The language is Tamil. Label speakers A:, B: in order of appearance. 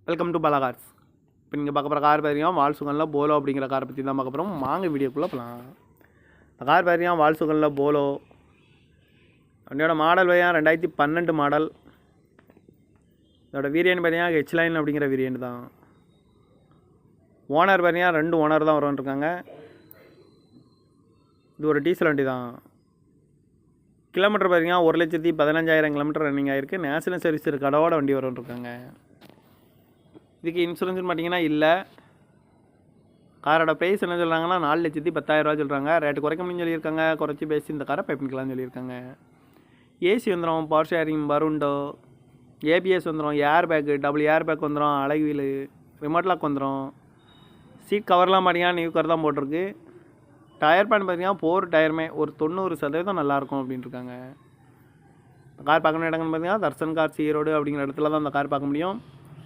A: Welcome to Bala cars. இப்போ நீங்கள் பார்க்க போகிற கார் பார்த்தீங்கன்னா வால்சுகனில் போலோ அப்படிங்கிற காரை பற்றி தான் பார்க்க போகிறோம். வாங்க வீடியோக்குள்ளே போகலாம். இந்த கார் பார்த்தீங்கன்னா வால்சுகனில் போலோ. வண்டியோட மாடல் பார்த்தீங்கன்னா 2012 மாடல். இதோட வேரியன்ட் பார்த்தீங்கன்னா ஹெச்லைன் அப்படிங்கிற வேரியன்ட் தான். ஓனர் பார்த்தீங்கன்னா 2 ஓனர் தான் வருவான்ருக்காங்க. இது ஒரு டீசல் வண்டி தான். கிலோமீட்டர் பார்த்தீங்கன்னா 1,15,000 கிலோமீட்டர் ரன்னிங் ஆகிருக்கு. நேஷனல் சர்வீஸ் கடவோட வண்டி வருவான்ருக்காங்க. இதுக்கு இன்சூரன்ஸ்னு பார்த்தீங்கன்னா இல்லை. காரோட ப்ரைஸ் என்ன சொல்கிறாங்கன்னா 4,10,000 சொல்கிறாங்க. ரேட்டு குறைக்க முடியும்னு சொல்லியிருக்காங்க. குறைச்சி பேசி இந்த காரை பை பண்ணிக்கலாம்னு சொல்லியிருக்காங்க. ஏசி வந்துடும், பவர் ஷேரிங், பருண்டோ, ஏபிஎஸ் வந்துடும், air bag, double air bag வந்துடும், அழகு வீலு, ரிமோட் லாக் வந்துடும். சீட் கவர்லாம் பார்த்தீங்கன்னா நியூ கவர் தான் போட்டிருக்கு. டயர் பேன் பார்த்தீங்கன்னா 4 டயருமே ஒரு 90% நல்லாயிருக்கும் அப்படின்ட்டுருக்காங்க. கார் பார்க்கணும் இடங்கள்னு பார்த்தீங்கன்னா தர்சன் கார்ஸ் ஈரோடு அப்படிங்கிற இடத்துல தான் அந்த கார் பார்க்க முடியும்.